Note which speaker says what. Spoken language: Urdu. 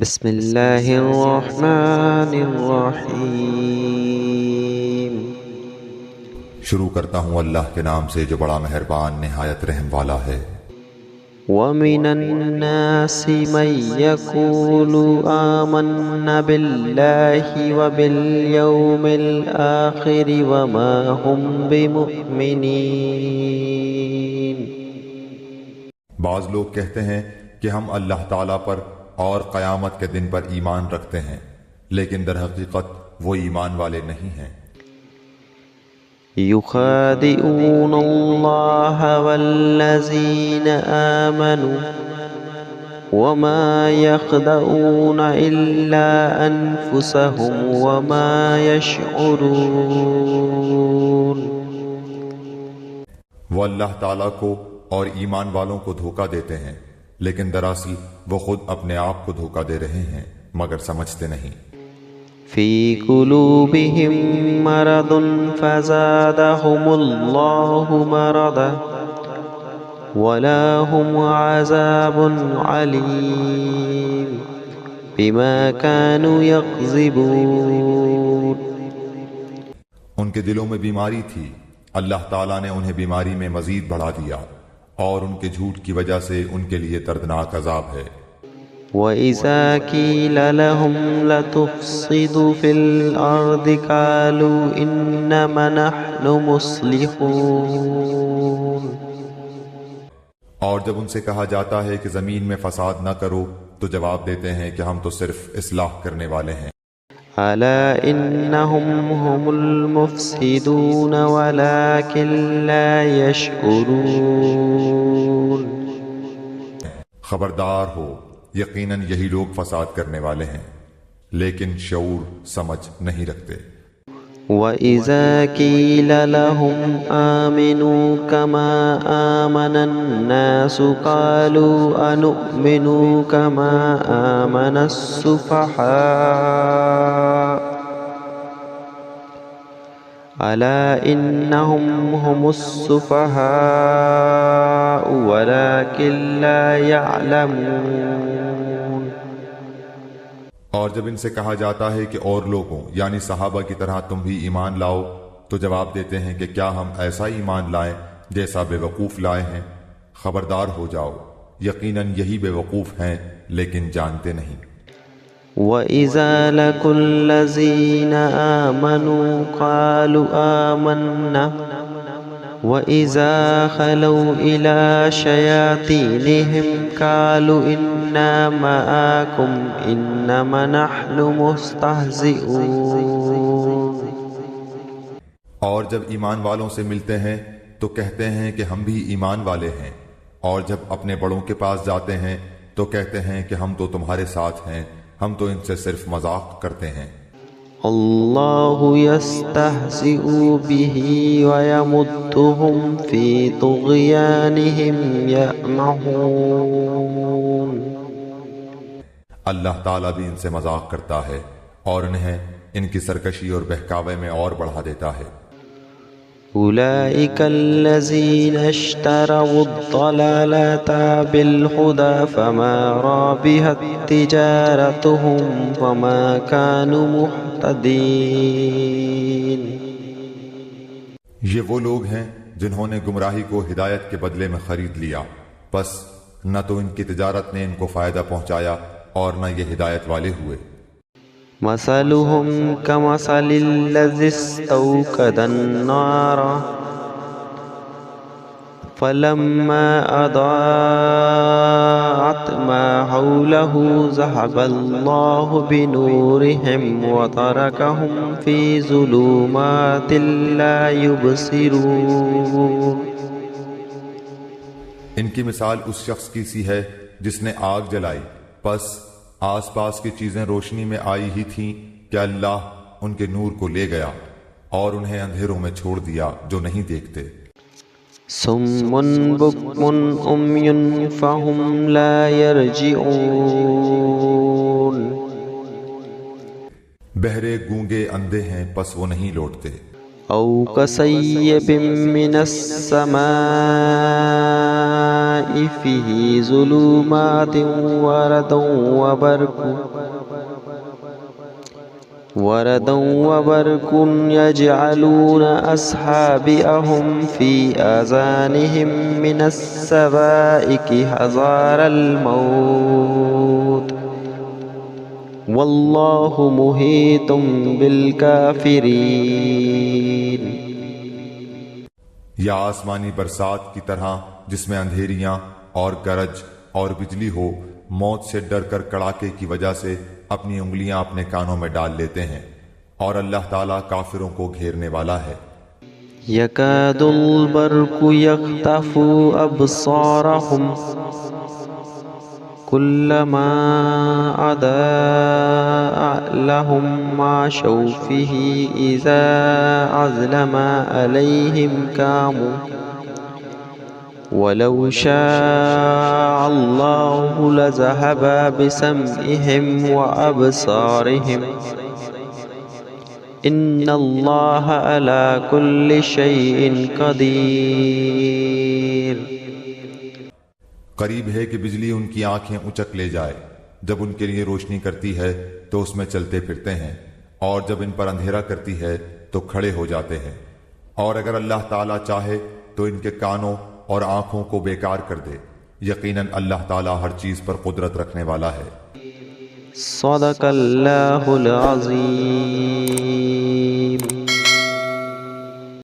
Speaker 1: بسم اللہ الرحمن الرحیم۔
Speaker 2: شروع کرتا ہوں اللہ کے نام سے جو بڑا مہربان نہایت رحم والا ہے۔
Speaker 1: وَمِنَ النَّاسِ مَن يَقُولُ آمَنَّا بِاللَّهِ وَبِالْيَوْمِ الْآخِرِ وَمَا هُمْ بِمُؤْمِنِينَ۔
Speaker 2: بعض لوگ کہتے ہیں کہ ہم اللہ تعالیٰ پر اور قیامت کے دن پر ایمان رکھتے ہیں، لیکن در حقیقت وہ ایمان والے نہیں ہیں۔
Speaker 1: يخادعون الله والذين آمنوا وما يخدعون إلا أنفسهم وما يشعرون۔
Speaker 2: وہ اللہ تعالیٰ کو اور ایمان والوں کو دھوکہ دیتے ہیں، لیکن دراصل وہ خود اپنے آپ کو دھوکہ دے رہے ہیں مگر سمجھتے نہیں۔
Speaker 1: في قلوبهم مرض فزادهم الله مرضا ولهم عذاب عليم بما كانوا يكذبون۔
Speaker 2: ان کے دلوں میں بیماری تھی، اللہ تعالیٰ نے انہیں بیماری میں مزید بڑھا دیا، اور ان کے جھوٹ کی وجہ سے ان کے لیے دردناک عذاب ہے۔
Speaker 1: وَإِذَا قِيلَ لَهُمْ لَتُفْسِدُوا فِي الْأَرْضِ قَالُوا إِنَّمَا نَحْنُ مُصْلِحُونَ۔
Speaker 2: اور جب ان سے کہا جاتا ہے کہ زمین میں فساد نہ کرو تو جواب دیتے ہیں کہ ہم تو صرف اصلاح کرنے والے ہیں۔
Speaker 1: أَلَا إِنَّهُمْ هُمُ الْمُفْسِدُونَ وَلَكِنْ لَا يَشْعُرُونَ۔
Speaker 2: خبردار ہو، یقیناً یہی لوگ فساد کرنے والے ہیں، لیکن شعور سمجھ نہیں رکھتے۔
Speaker 1: وَإِذَا قِيلَ لَهُمْ آمِنُوا كَمَا آمَنَ النَّاسُ قَالُوا أَنُؤْمِنُ كَمَا آمَنَ السُّفَهَاءُ أَلَا إِنَّهُمْ هُمُ السُّفَهَاءُ وَلَكِنْ لَا يَعْلَمُونَ۔
Speaker 2: اور جب ان سے کہا جاتا ہے کہ اور لوگوں یعنی صحابہ کی طرح تم بھی ایمان لاؤ تو جواب دیتے ہیں کہ کیا ہم ایسا ایمان لائیں جیسا بے وقوف لائے ہیں۔ خبردار ہو جاؤ، یقیناً یہی بے وقوف ہیں لیکن جانتے نہیں۔
Speaker 1: وَإِذَا لَقُوا الَّذِينَ آمَنُوا قَالُوا آمَنَّا وَإِذَا خَلَوْا إِلَى شَيَاطِينِهِمْ قَالُوا إِنَّا مَعَكُمْ إِنَّمَا نَحْنُ مُسْتَهْزِئُونَ۔
Speaker 2: اور جب ایمان والوں سے ملتے ہیں تو کہتے ہیں کہ ہم بھی ایمان والے ہیں، اور جب اپنے بڑوں کے پاس جاتے ہیں تو کہتے ہیں کہ ہم تو تمہارے ساتھ ہیں، ہم تو ان سے صرف مذاق کرتے ہیں۔
Speaker 1: اللہ یستہزئ بہ ویمدہم فی طغیانہم یعمہون۔
Speaker 2: اللہ تعالیٰ بھی ان سے مذاق کرتا ہے اور انہیں ان کی سرکشی اور بہکاوے میں اور بڑھا دیتا ہے۔
Speaker 1: اولئک الذین اشتروا الضلالۃ بالہدی فما ربحت تجارتہم وما كانوا مہتدین۔
Speaker 2: یہ وہ لوگ ہیں جنہوں نے گمراہی کو ہدایت کے بدلے میں خرید لیا، بس نہ تو ان کی تجارت نے ان کو فائدہ پہنچایا اور نہ یہ ہدایت والے ہوئے۔
Speaker 1: مثلهم كمثل الذي استوقد النار فلما أضاءت ما حوله ذهب الله بنورهم وتركهم في ظلمات لا يبصرون۔
Speaker 2: ان کی مثال اس شخص کی سی ہے جس نے آگ جلائی، پس آس پاس کی چیزیں روشنی میں آئی ہی تھیں کہ اللہ ان کے نور کو لے گیا اور انہیں اندھیروں میں چھوڑ دیا جو نہیں دیکھتے۔
Speaker 1: صم بکم عمی فہم لا یرجعون۔
Speaker 2: بہرے گونگے اندھے ہیں پس وہ نہیں لوٹتے۔
Speaker 1: او کصیب من السماء فيه ظلمات وردا وبرق يجعلون أصابعهم في آذانهم من الصواعق حذر الموت والله محيط بالكافرين.
Speaker 2: یا آسمانی برسات کی طرح جس میں اندھیریاں اور گرج اور بجلی ہو، موت سے ڈر کر کڑاکے کی وجہ سے اپنی انگلیاں اپنے کانوں میں ڈال لیتے ہیں، اور اللہ تعالیٰ کافروں کو گھیرنے والا ہے.
Speaker 1: يكاد البرق يخطف أبصارهم كلما أضاء لهم مشوا فيه إذا أظلم عليهم قاموا ولو شاء الله لذهب بسمعهم وأبصارهم إن الله على كل شيء قدير.
Speaker 2: قریب ہے کہ بجلی ان کی آنکھیں اچک لے جائے، جب ان کے لیے روشنی کرتی ہے تو اس میں چلتے پھرتے ہیں، اور جب ان پر اندھیرا کرتی ہے تو کھڑے ہو جاتے ہیں، اور اگر اللہ تعالیٰ چاہے تو ان کے کانوں اور آنکھوں کو بیکار کر دے. یقیناً اللہ تعالیٰ ہر چیز پر قدرت رکھنے والا ہے.
Speaker 1: صدق اللہ العظیم.